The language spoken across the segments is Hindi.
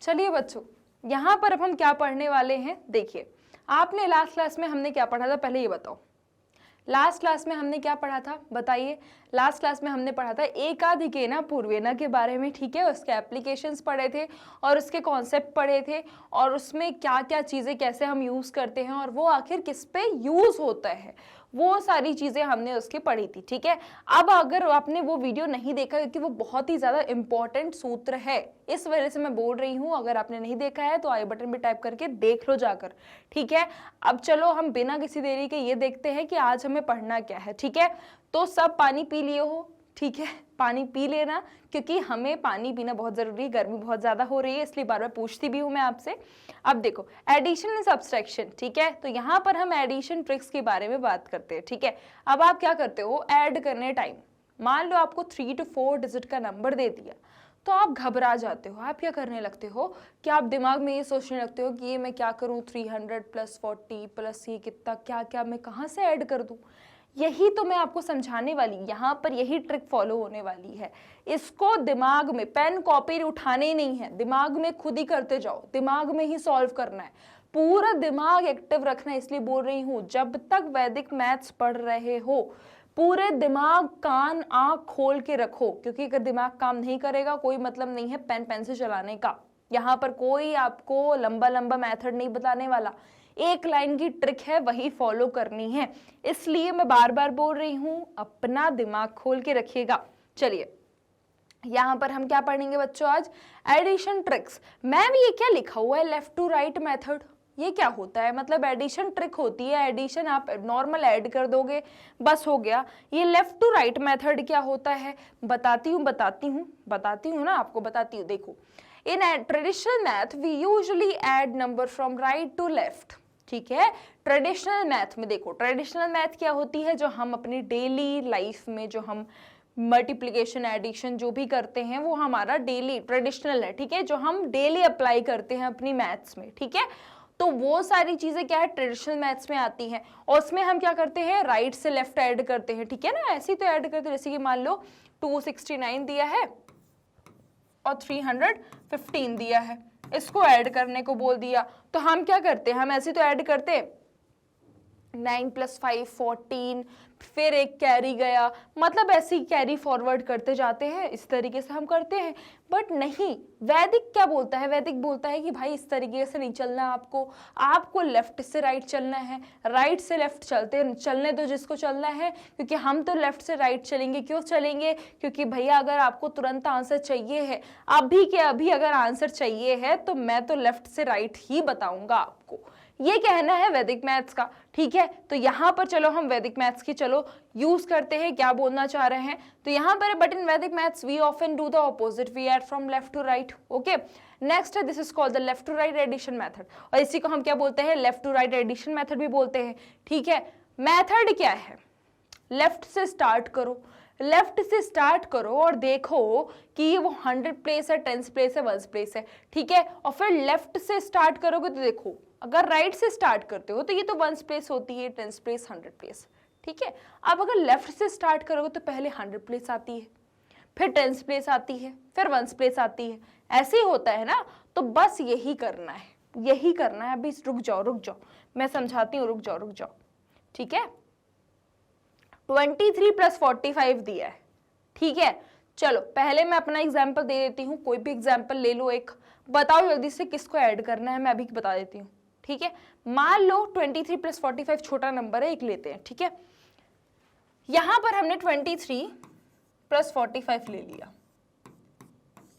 चलिए बच्चों, यहाँ पर अब हम क्या पढ़ने वाले हैं, देखिए आपने लास्ट क्लास में हमने क्या पढ़ा था, पहले ये बताओ लास्ट क्लास में हमने क्या पढ़ा था, बताइए। लास्ट क्लास में हमने पढ़ा था एकाधिकेना पूर्वेना के बारे में, ठीक है। उसके एप्लीकेशंस पढ़े थे और उसके कॉन्सेप्ट पढ़े थे और उसमें क्या क्या चीज़ें कैसे हम यूज़ करते हैं और वो आखिर किस पे यूज़ होता है, वो सारी चीज़ें हमने उसकी पढ़ी थी, ठीक है। अब अगर आपने वो वीडियो नहीं देखा, क्योंकि वो बहुत ही ज़्यादा इंपॉर्टेंट सूत्र है, इस वजह से मैं बोल रही हूँ, अगर आपने नहीं देखा है तो आई बटन पे टाइप करके देख लो जाकर, ठीक है। अब चलो हम बिना किसी देरी के ये देखते हैं कि आज हमें पढ़ना क्या है, ठीक है। तो सब पानी पी लिए हो, ठीक है, पानी पी लेना, क्योंकि हमें पानी पीना बहुत जरूरी है, गर्मी बहुत ज्यादा हो रही है, इसलिए बार बार पूछती भी हूं मैं आपसे। अब देखो एडिशन एंड सब्सट्रैक्शन, ठीक है, तो यहाँ पर हम एडिशन ट्रिक्स के बारे में बात करते हैं, ठीक है। अब आप क्या करते हो, ऐड करने टाइम मान लो आपको 3 to 4 डिजिट का नंबर दे दिया, तो आप घबरा जाते हो, आप क्या करने लगते हो कि आप दिमाग में ये सोचने लगते हो कि ये मैं क्या करूँ, 300 + 40 + ये कितना, क्या क्या मैं कहाँ से ऐड कर दूँ। यही तो मैं आपको समझाने वाली, यहाँ पर यही ट्रिक फॉलो होने वाली है। इसको दिमाग में पेन कॉपी उठाने नहीं है, दिमाग में खुद ही करते जाओ, दिमाग में ही सॉल्व करना है, पूरा दिमाग एक्टिव रखना है। इसलिए बोल रही हूँ, जब तक वैदिक मैथ्स पढ़ रहे हो पूरे दिमाग कान आंख खोल के रखो, क्योंकि अगर दिमाग काम नहीं करेगा कोई मतलब नहीं है पेन पेंसिल चलाने का। यहाँ पर कोई आपको लंबा लंबा मेथड नहीं बताने वाला, एक लाइन की ट्रिक है, वही फॉलो करनी है। इसलिए मैं बार बार बोल रही हूं, अपना दिमाग खोल के रखिएगा। चलिए यहां पर हम क्या पढ़ेंगे बच्चों आज, एडिशन ट्रिक्स। मैम ये क्या लिखा हुआ है, लेफ्ट टू राइट मेथड, ये क्या होता है, मतलब एडिशन ट्रिक होती है, एडिशन आप नॉर्मल ऐड कर दोगे बस हो गया। ये लेफ्ट टू राइट मेथड क्या होता है, बताती हूँ ना आपको, बताती हूँ। देखो in traditional math we usually add number from right to left, ठीक है। ट्रेडिशनल मैथ में देखो, ट्रेडिशनल मैथ क्या होती है, जो हम अपनी डेली लाइफ में जो हम मल्टीप्लिकेशन एडिशन जो भी करते हैं वो हमारा डेली ट्रेडिशनल है, ठीक है, जो हम डेली अप्लाई करते हैं अपनी मैथ्स में, ठीक है। तो वो सारी चीजें क्या है, ट्रेडिशनल मैथ्स में आती हैं और उसमें हम क्या करते हैं, राइट से लेफ्ट ऐड करते हैं, ठीक है ना। ऐसे ही तो ऐड करते हैं, जैसे कि मान लो 269 दिया है और 315 दिया है, इसको ऐड करने को बोल दिया, तो हम क्या करते हैं, हम ऐसे तो ऐड करते 9 + 5 14, फिर एक कैरी गया, मतलब ऐसे ही कैरी फॉरवर्ड करते जाते हैं, इस तरीके से हम करते हैं। बट नहीं, वैदिक क्या बोलता है, वैदिक बोलता है कि भाई इस तरीके से नहीं चलना, आपको लेफ्ट से राइट चलना है, राइट से लेफ्ट चलने दो जिसको चलना है, क्योंकि हम तो लेफ्ट से राइट चलेंगे। क्यों चलेंगे, क्योंकि भैया अगर आपको तुरंत आंसर चाहिए है, अभी के अभी अगर आंसर चाहिए है, तो मैं तो लेफ्ट से राइट ही बताऊंगा आपको, ये कहना है वैदिक मैथ्स का, ठीक है। तो यहाँ पर चलो हम वैदिक मैथ्स की चलो यूज करते हैं, क्या बोलना चाह रहे हैं। तो यहाँ पर but in Vedic maths we often do the opposite, we add from left to right, okay. Next है, this is called the left to right addition method, और इसी को हम क्या बोलते हैं, left to right addition method भी बोलते हैं, ठीक है। मेथड क्या है, लेफ्ट से स्टार्ट करो, लेफ्ट से स्टार्ट करो और देखो कि ये वो 100 प्लेस है, 10 प्लेस है, 1 प्लेस है, ठीक है। और फिर लेफ्ट से स्टार्ट करोगे तो देखो, अगर राइट से स्टार्ट करते हो तो ये तो 1 प्लेस होती है, 10 प्लेस, 100 प्लेस, ठीक है। अब अगर लेफ्ट से स्टार्ट करोगे तो पहले 100 प्लेस आती है, फिर 10 प्लेस आती है, फिर 1 प्लेस आती है, ऐसे ही होता है ना। तो बस यही करना है, यही करना है। अभी रुक जाओ, मैं समझाती हूँ, रुक जाओ, ठीक है। 23 + 45 दिया है, ठीक है। चलो पहले मैं अपना एग्जाम्पल दे देती हूँ, कोई भी एग्जाम्पल ले लो एक, बताओ जल्दी से किसको ऐड करना है, मैं अभी बता देती हूँ, ठीक है। मान लो 23 + 45 छोटा नंबर है, एक लेते हैं, ठीक है। यहां पर हमने 23 + 45 ले लिया,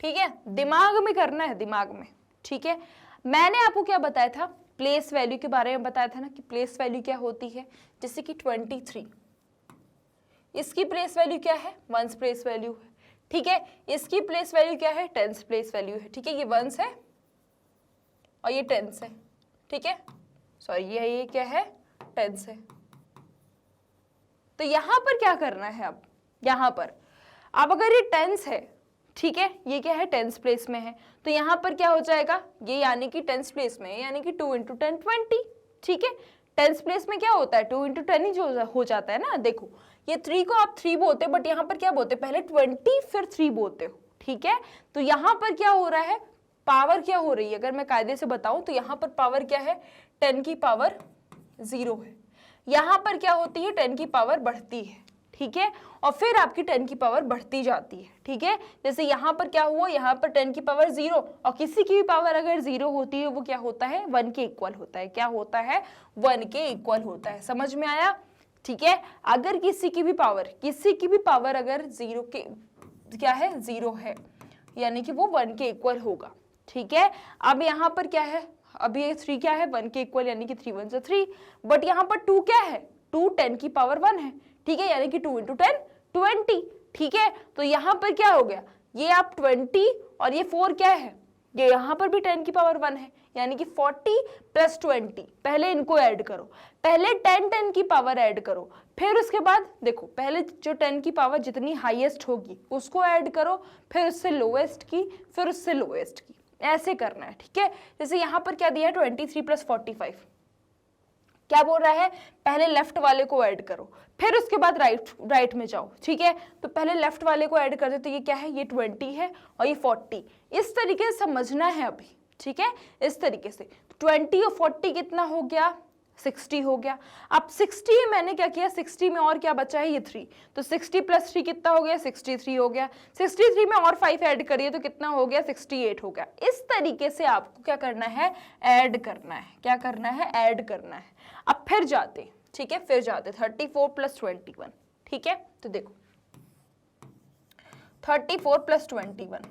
ठीक है, दिमाग में करना है, दिमाग में, ठीक है। मैंने आपको क्या बताया था, प्लेस वैल्यू के बारे में बताया था ना, कि प्लेस वैल्यू क्या होती है, जैसे कि 23, इसकी प्लेस वैल्यू क्या है, 1 प्लेस वैल्यू है, ठीक है। इसकी प्लेस वैल्यू क्या है, 10 प्लेस वैल्यू है, ठीक है। ये 1 है और ये 10 है, ठीक है, सॉरी ये क्या है, 10 है। तो यहां पर क्या करना है, अब यहां पर अब अगर ये 10 है, ठीक है, ये क्या है, 10 प्लेस में है, तो यहां पर क्या हो जाएगा, ये यानी कि 10 प्लेस में है, यानी कि 2 × 10 20, ठीक है। 10 प्लेस में क्या होता है, 2 × 10 ही जो हो जाता है ना। देखो ये 3 को आप 3 बोलते हो, बट यहाँ पर क्या बोलते हैं, पहले 20 फिर 3 बोलते हो, ठीक है। तो यहाँ पर क्या हो रहा है, पावर क्या हो रही है, अगर मैं कायदे से बताऊं तो यहाँ पर पावर क्या है, 10 की पावर 0 है। यहाँ पर क्या होती है, 10 की पावर बढ़ती है, ठीक है, और फिर आपकी 10 की पावर बढ़ती जाती है, ठीक है। जैसे यहाँ पर क्या हुआ, यहाँ पर 10 की पावर 0, और किसी की भी पावर अगर 0 होती है वो क्या होता है, 1 के इक्वल होता है। क्या होता है, 1 के इक्वल होता है। समझ में आया, ठीक है। अगर किसी की भी पावर अगर 0 के क्या है, 0 है, यानी कि वो 1 के इक्वल होगा, ठीक है। अब यहाँ पर क्या है, अब ये 3 क्या है, 1 के इक्वल, यानी कि 3 1 से 3, बट यहाँ पर 2 क्या है, 2 10 की पावर 1 है, ठीक है, यानी कि 2 × 10 20, ठीक है। तो यहाँ पर क्या हो गया, ये आप 20 और ये 4 क्या है, ये यहाँ पर भी 10 की पावर 1 है, यानी कि 40 + 20। पहले इनको ऐड करो, पहले 10 की पावर ऐड करो, फिर उसके बाद देखो, पहले जो 10 की पावर जितनी हाईएस्ट होगी उसको ऐड करो, फिर उससे लोएस्ट की, फिर उससे लोएस्ट की, ऐसे करना है, ठीक है। जैसे यहाँ पर क्या दिया है, 23 + 45, क्या बोल रहा है, पहले लेफ्ट वाले को ऐड करो, फिर उसके बाद राइट में जाओ, ठीक है। तो पहले लेफ्ट वाले को ऐड कर दो, तो ये क्या है, ये 20 है और ये 40, इस तरीके से समझना है अभी, ठीक है, इस तरीके से। 20 और 40 कितना हो गया, 60 हो गया। अब 60 मैंने क्या किया, 60 में और क्या बचा है, ये 3, तो 60 + 3 कितना हो गया, 63 हो गया। 63 में और 5 ऐड करिए तो कितना हो गया, 68 हो गया। इस तरीके से आपको क्या करना है, ऐड करना है। क्या करना है, ऐड करना है। अब फिर जाते, ठीक है, फिर जाते 34 + 21, ठीक है। तो देखो 34 + 21,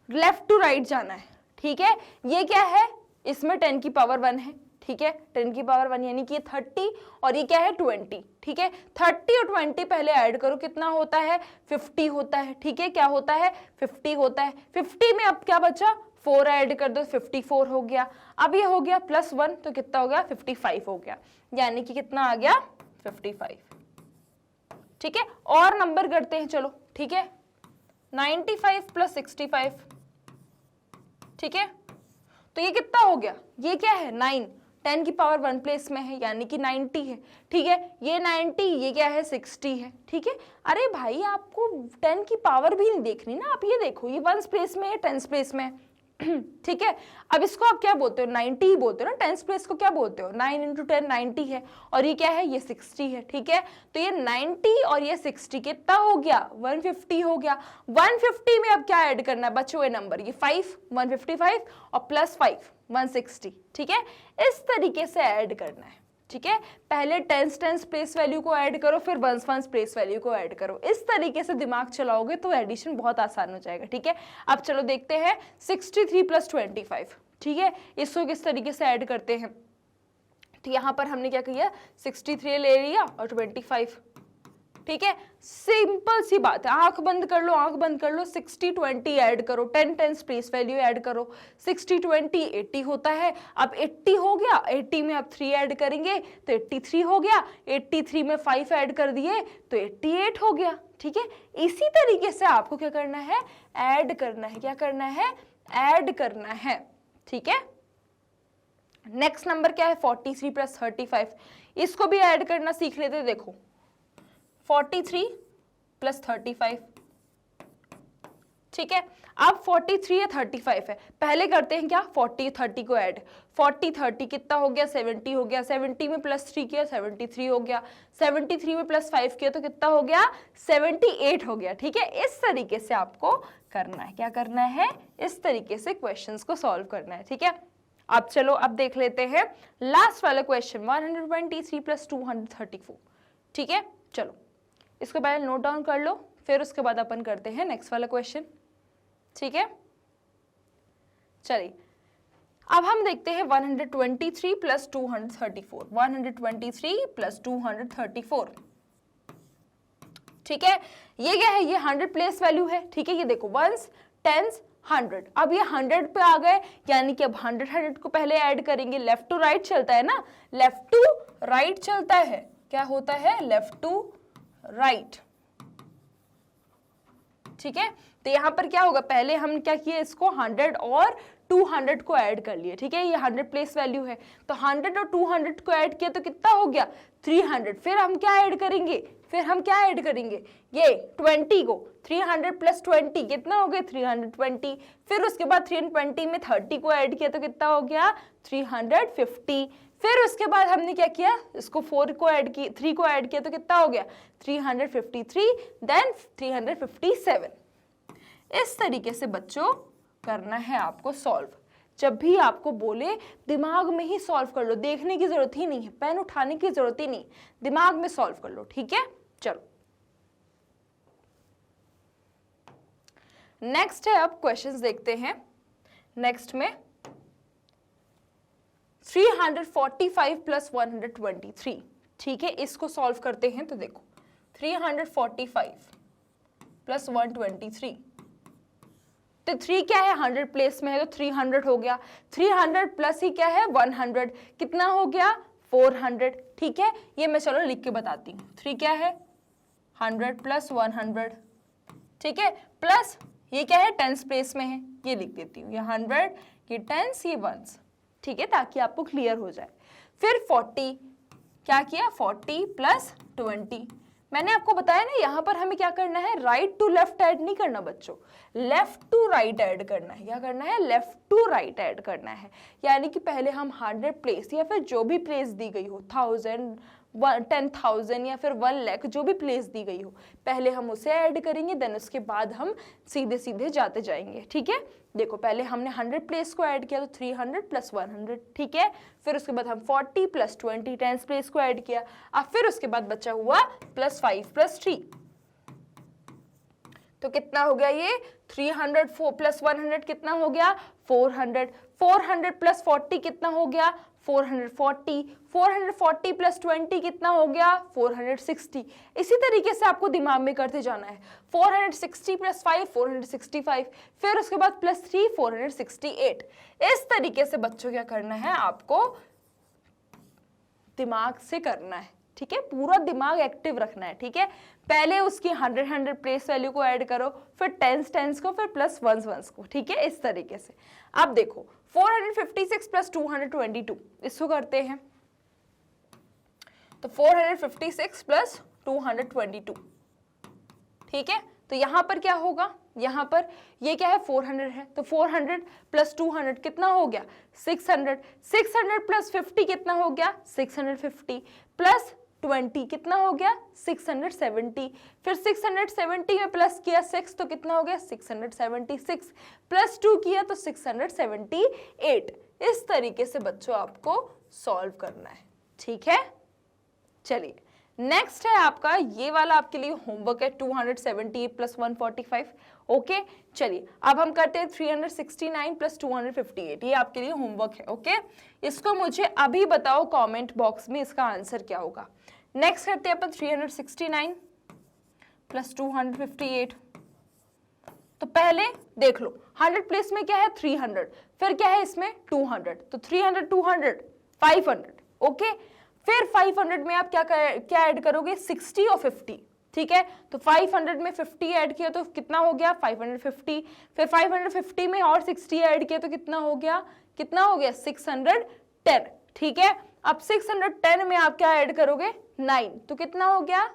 लेफ्ट टू राइट जाना है, ठीक है। ये क्या है, इसमें 10 की पावर 1 है, ठीक है, 10 की पावर 1 यानी कि 30, और ये क्या है, 20, ठीक है। 30 और 20 पहले ऐड करो, कितना होता है, 50 होता है, ठीक है। क्या होता है, 50 होता है। 50 में अब क्या बचा, 4 ऐड कर दो, 54 हो गया। अब ये हो गया +1, तो कितना हो गया, 55 हो गया, यानी कि कितना आ गया, 55, ठीक है। और नंबर करते हैं, चलो, ठीक है, 95 + 65, ठीक है। तो ये कितना हो गया, ये क्या है, 9, 10 की पावर 1 प्लेस में है, यानी कि 90 है, ठीक है। ये 90, ये क्या है, 60 है, ठीक है। अरे भाई, आपको 10 की पावर भी नहीं देखनी ना, आप ये देखो, ये 1 प्लेस में है, 10 प्लेस में है, ठीक है। अब इसको आप क्या बोलते हो, 90 ही बोलते हो ना, 10 प्लेस को क्या बोलते हो, 9 × 10 90 है, और ये क्या है, ये 60 है, ठीक है। तो ये 90 और ये 60 कितना हो गया, 150 हो गया। 150 में अब क्या ऐड करना है, बचे हुए नंबर, ये 5, 155 और +5 160, ठीक है। इस तरीके से ऐड करना है, ठीक है। पहले 10 प्लेस वैल्यू को ऐड करो, फिर 1 प्लेस वैल्यू को ऐड करो। इस तरीके से दिमाग चलाओगे तो एडिशन बहुत आसान हो जाएगा, ठीक है। अब चलो देखते हैं 63 + 25, ठीक है, इसको किस तरीके से ऐड करते हैं। तो यहाँ पर हमने क्या किया, 63 ले लिया और 25, ठीक है। सिंपल सी बात है, आंख बंद कर लो, आंख बंद कर लो, 60 20 ऐड करो, 10 प्लेस वैल्यू ऐड करो, 60 20 80 होता है। अब 80 हो गया, 80 में अब 3 ऐड करेंगे तो 83 हो गया, 83 में 5 ऐड कर दिए तो 88 हो गया, ठीक है। इसी तरीके से आपको क्या करना है, ऐड करना है। क्या करना है, ऐड करना है, ठीक है। नेक्स्ट नंबर क्या है, 43 + 35, इसको भी ऐड करना सीख लेते। देखो 43 + 35, ठीक है। अब 43 या 35 है, पहले करते हैं क्या, 40 30 को ऐड, 40 30 कितना हो गया, 70 हो गया। 70 में +3 किया, 73 हो गया। 73 में +5 किया तो कितना हो गया, 78 हो गया, ठीक है। इस तरीके से आपको करना है। क्या करना है, इस तरीके से क्वेश्चंस को सॉल्व करना है, ठीक है। अब चलो, अब देख लेते हैं लास्ट वाला क्वेश्चन, 123 + 234, ठीक है। चलो इसको पहले नोट डाउन कर लो, फिर उसके बाद अपन करते हैं नेक्स्ट वाला क्वेश्चन, ठीक है। चलिए अब हम देखते हैं 123 + 234, 123 + 234, ठीक है। ये क्या है, ये 100 प्लेस वैल्यू है, ठीक है। ये देखो 1s 10s 100, अब ये 100 पे आ गए, यानी कि अब 100 को पहले ऐड करेंगे। लेफ्ट टू राइट चलता है ना, लेफ्ट टू राइट चलता है, क्या होता है, लेफ्ट टू राइट, ठीक है। तो यहां पर क्या होगा, पहले हम क्या किए, इसको 100 और 200 को ऐड कर लिए, ठीक है। ये 100 प्लेस वैल्यू है, तो 100 और 200 को ऐड किया तो कितना हो गया, 300। फिर हम क्या ऐड करेंगे, फिर हम क्या ऐड करेंगे, ये 20 को, 300 प्लस 20 कितना हो गया 320, फिर उसके बाद 320 में 30 को ऐड किया तो कितना हो गया 350, फिर उसके बाद हमने क्या किया, इसको 4 को ऐड किया, 3 को ऐड किया तो कितना हो गया 353, देन 357। इस तरीके से बच्चों करना है आपको सॉल्व। जब भी आपको बोले दिमाग में ही सॉल्व कर लो, देखने की जरूरत ही नहीं है, पेन उठाने की जरूरत ही नहीं, दिमाग में सॉल्व कर लो, ठीक है। चलो नेक्स्ट है, अब क्वेश्चंस देखते हैं। नेक्स्ट में 345 प्लस 123, ठीक है, इसको सॉल्व करते हैं। तो देखो 345 प्लस 123, तो 3 क्या है 100 प्लेस में है तो 300 हो गया, 300 प्लस ही क्या है 100, कितना हो गया 400, ठीक है। ये मैं चलो लिख के बताती हूँ, 3 क्या है 100 प्लस 100, ठीक है, प्लस ये क्या है 10 प्लेस में है, ये लिख देती हूँ, ये 100, ये 10, ये 1s, ठीक है, ताकि आपको क्लियर हो जाए। फिर 40 क्या किया 40 प्लस 20, मैंने आपको बताया ना यहाँ पर हमें क्या करना है, राइट टू लेफ्ट ऐड नहीं करना बच्चों, लेफ्ट टू राइट ऐड करना है। क्या करना है, लेफ्ट टू राइट ऐड करना है, यानी कि पहले हम 100 प्लेस या फिर जो भी प्लेस दी गई हो, 1000, 10,000 या फिर 1 लाख, जो भी प्लेस दी गई हो, पहले हम उसे ऐड करेंगे, देन उसके बाद हम सीधे सीधे जाते जाएंगे, ठीक है। देखो पहले हमने 100 प्लेस को ऐड किया तो 300 प्लस 100, ठीक है, फिर उसके बाद हम 40 प्लस 20 10 प्लेस को ऐड किया, अब फिर उसके बाद बचा हुआ प्लस 5 प्लस 3, तो कितना हो गया ये 300 प्लस 100 कितना हो गया 400, 400 प्लस 40 कितना हो गया 440, 440 प्लस 20 कितना हो गया 460। इसी तरीके से आपको दिमाग में करते जाना है, 460 प्लस 5 465, फिर उसके बाद प्लस 3 468। इस तरीके से बच्चों क्या करना है, आपको दिमाग से करना है, ठीक है, पूरा दिमाग एक्टिव रखना है, ठीक है। पहले उसकी 100 प्लेस वैल्यू को ऐड करो, फिर टेंस को, फिर प्लस वंस को, ठीक है, इस तरीके से। अब देखो 456 प्लस 222, इसको करते हैं, तो 456 प्लस 222, ठीक है, तो यहां पर क्या होगा, यहां पर ये क्या है 400 है, तो 400 प्लस 200 कितना हो गया 600, 600 प्लस 50 कितना हो गया 650, प्लस 20 कितना हो गया 670, फिर 670 में प्लस किया 6 तो कितना हो गया 676, प्लस 2 किया तो 678। इस तरीके से बच्चों आपको सॉल्व करना है, ठीक है। चलिए नेक्स्ट है आपका ये वाला, आपके लिए होमवर्क है 278 प्लस 145, ओके। चलिए अब हम करते हैं 369 प्लस 258, ये आपके लिए होमवर्क है, ओके। इसको मुझे अभी बताओ कमेंट बॉक्स में इसका आंसर क्या होगा। नेक्स्ट करते हैं अपन 369 प्लस 258, तो पहले देख लो 100 प्लेस में क्या है 300, फिर क्या है इसमें 200, तो 300 200 500, ओके। फिर 500 में आप क्या ऐड करोगे 60 और 50, ठीक है, तो 500 में 50 ऐड किया तो कितना हो गया 550, फिर 550 में और 60 ऐड किया तो कितना हो गया 610, ठीक है। अब 610 में आप क्या ऐड करोगे 9, तो कितना हो गया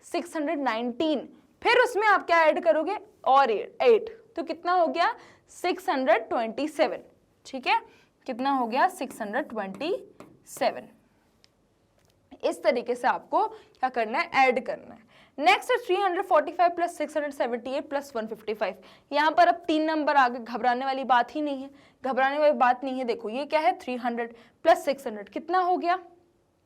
619, फिर उसमें आप क्या ऐड करोगे और 8, तो कितना हो गया 627, ठीक है, कितना हो गया 627। इस तरीके से आपको क्या करना है, ऐड करना है। नेक्स्ट है 345 प्लस 678 प्लस 155, यहाँ पर अब 3 नंबर आगे, घबराने वाली बात ही नहीं है, घबराने वाली बात नहीं है। देखो ये क्या है 300 प्लस 600 कितना हो गया,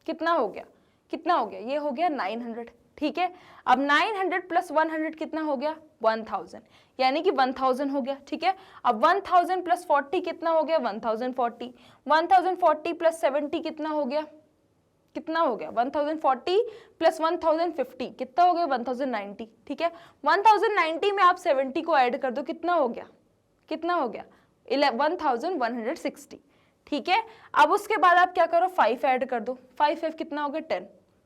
कितना हो गया, कितना हो गया, ये हो गया 900, ठीक है। अब 900 प्लस 100 कितना हो गया 1000, यानी कि 1000 हो गया, ठीक है। अब 1000 प्लस 40 कितना हो गया 1040, 1040 प्लस 70 कितना हो गया, कितना हो गया 1040 प्लस 1050 कितना हो गया 1090, ठीक है। 1090 में आप 70 को ऐड कर दो, कितना हो गया, कितना हो गया 1160, ठीक है। अब उसके बाद आप क्या करो 5 ऐड कर दो, 5 कितना हो गया 10,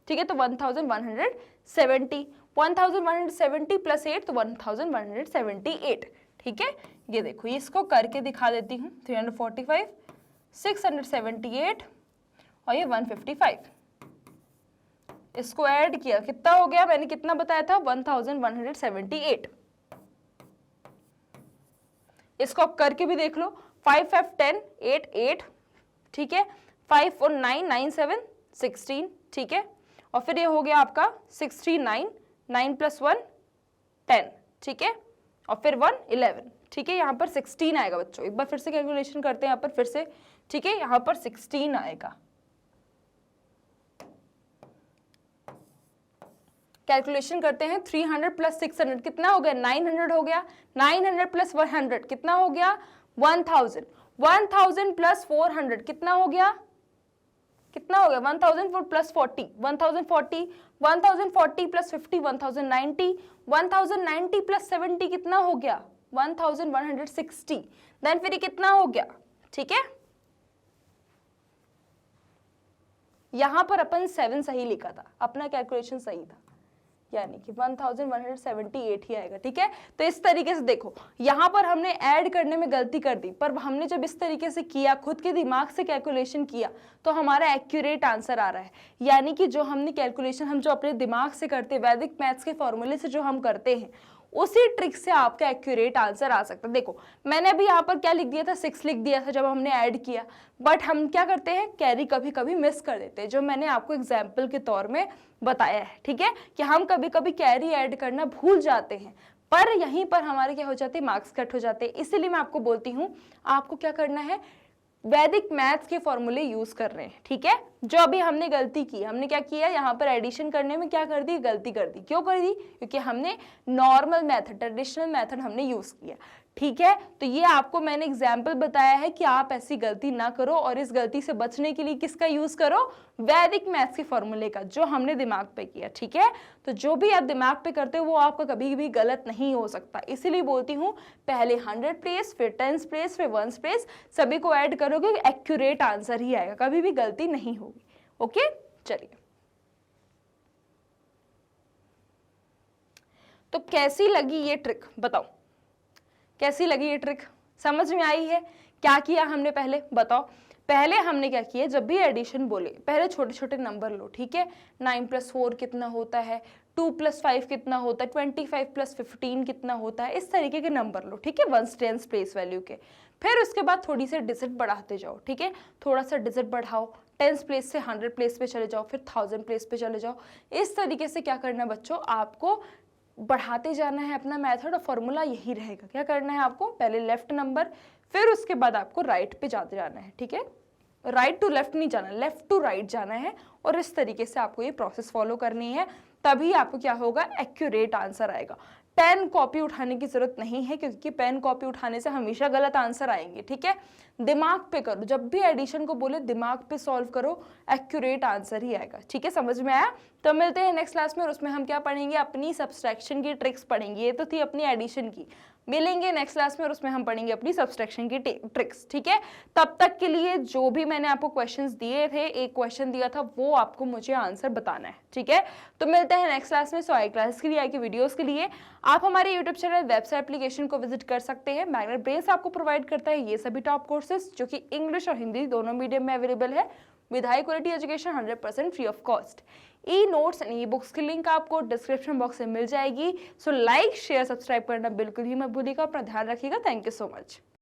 ठीक है, तो 1170, 1170 प्लस 8 तो 1178, ठीक है। ये देखो इसको करके दिखा देती हूँ, 345 678 और ये 155, इसको ऐड किया, कितना हो गया, मैंने कितना बताया था 1178। इसको आप करके भी देख लो, 5 5 10 8 8, ठीक है, 5 और 9 9 7 16, ठीक है, और फिर ये हो गया आपका 69, 9 + 1 10, ठीक है, और फिर 1 11, ठीक है, यहाँ पर 16 आएगा बच्चों। एक बार फिर से कैलकुलेशन करते हैं यहाँ पर फिर से, ठीक है, यहाँ पर 16 आएगा। कैलकुलेशन करते हैं, 300 + 600 कितना हो गया, 900 हो गया, 900 + 100 कितना हो गया, 1000, 1000 + 400 कितना हो गया, कितना हो गया, 1000 + 40, 1040, 1040 + 50, 1090, 1090 + 70 कितना हो गया, 1160, देन फिर कितना हो गया, ठीक है, यहां पर अपन 7 सही लिखा था, अपना कैलकुलेशन सही था, यानी कि 1178 ही आएगा, ठीक है। तो इस तरीके से देखो, यहाँ पर हमने ऐड करने में गलती कर दी, पर हमने जब इस तरीके से किया, खुद के दिमाग से कैलकुलेशन किया, तो हमारा एक्यूरेट आंसर आ रहा है। यानी कि जो हमने कैलकुलेशन हम जो अपने दिमाग से करते हैं, वैदिक मैथ्स के फॉर्मूले से जो हम करते हैं, उसी ट्रिक से आपका एक्यूरेट आंसर आ सकता है। देखो मैंने अभी यहाँ पर क्या लिख दिया था, 6 लिख दिया था जब हमने ऐड किया, बट हम क्या करते हैं, कैरी कभी कभी मिस कर देते हैं, जो मैंने आपको एग्जाम्पल के तौर में बताया है, ठीक है, कि हम कभी कभी कैरी ऐड करना भूल जाते हैं, पर यहीं पर हमारे क्या हो जाते हैं, मार्क्स कट हो जाते हैं। इसीलिए मैं आपको बोलती हूँ, आपको क्या करना है, वैदिक मैथ्स के फॉर्मूले यूज कर रहे हैं, ठीक है। जो अभी हमने गलती की, हमने क्या किया, यहाँ पर एडिशन करने में क्या कर दी, गलती कर दी। क्यों कर दी, क्योंकि हमने नॉर्मल मेथड, ट्रेडिशनल मेथड हमने यूज किया, ठीक है। तो ये आपको मैंने एग्जाम्पल बताया है कि आप ऐसी गलती ना करो, और इस गलती से बचने के लिए किसका यूज करो, वैदिक मैथ्स के फॉर्मूले का, जो हमने दिमाग पे किया, ठीक है। तो जो भी आप दिमाग पे करते हो वो आपका कभी भी गलत नहीं हो सकता, इसीलिए बोलती हूँ पहले 100 प्लेस, फिर 10 प्लेस, फिर 1 प्लेस, सभी को ऐड करोगे, एक्यूरेट आंसर ही आएगा, कभी भी गलती नहीं होगी। ओके, चलिए, तो कैसी लगी ये ट्रिक, बताओ कैसी लगी ये ट्रिक, समझ में आई है। क्या किया हमने पहले बताओ, पहले हमने क्या किया, जब भी एडिशन बोले पहले छोटे छोटे नंबर लो, ठीक है। 9 + 4 कितना होता है, 2 + 5 कितना होता है, 25 + 15 कितना होता है, इस तरीके के नंबर लो, ठीक है, 1 10 प्लेस वैल्यू के। फिर उसके बाद थोड़ी सी डिजिट बढ़ाते जाओ, ठीक है, थोड़ा सा डिजिट बढ़ाओ, 10 प्लेस से 100 प्लेस पे चले जाओ, फिर 1000 प्लेस पे चले जाओ। इस तरीके से क्या करना है बच्चों, आपको बढ़ाते जाना है अपना मेथड, और फॉर्मूला यही रहेगा। क्या करना है आपको, पहले लेफ्ट नंबर, फिर उसके बाद आपको राइट पे जाते जाना है, ठीक है, राइट टू लेफ्ट नहीं जाना, लेफ्ट टू राइट जाना है, और इस तरीके से आपको ये प्रोसेस फॉलो करनी है, तभी आपको क्या होगा, एक्यूरेट आंसर आएगा। पेन कॉपी उठाने की जरूरत नहीं है, क्योंकि पेन कॉपी उठाने से हमेशा गलत आंसर आएंगे, ठीक है। दिमाग पे करो, जब भी एडिशन को बोले दिमाग पे सॉल्व करो, एक्यूरेट आंसर ही आएगा, ठीक है, समझ में आया। तो मिलते हैं नेक्स्ट क्लास में, और उसमें हम क्या पढ़ेंगे, अपनी सब्सट्रैक्शन की ट्रिक्स पढ़ेंगे। ये तो थी अपनी एडिशन की, मिलेंगे नेक्स्ट क्लास में, और उसमें हम पढ़ेंगे अपनी सब्सट्रैक्शन की ट्रिक्स, ठीक है। तब तक के लिए जो भी मैंने आपको क्वेश्चंस दिए थे, एक क्वेश्चन दिया था, वो आपको मुझे आंसर बताना है, ठीक है। तो मिलते हैं नेक्स्ट क्लास में। सो आई क्लास के लिए, आई की वीडियोस के लिए आप हमारे यूट्यूब चैनल, वेबसाइट, एप्लीकेशन को विजिट कर सकते हैं। मैग्नेट ब्रेन्स आपको प्रोवाइड करता है ये सभी टॉप कोर्सेज, जो कि इंग्लिश और हिंदी दोनों मीडियम में अवेलेबल है, with high quality education, 100% free of cost. E notes and e books की लिंक आपको डिस्क्रिप्शन बॉक्स में मिल जाएगी। सो लाइक, शेयर, सब्सक्राइब करना बिल्कुल ही मत भूलिएगा। अपना ध्यान रखिएगा। Thank you so much.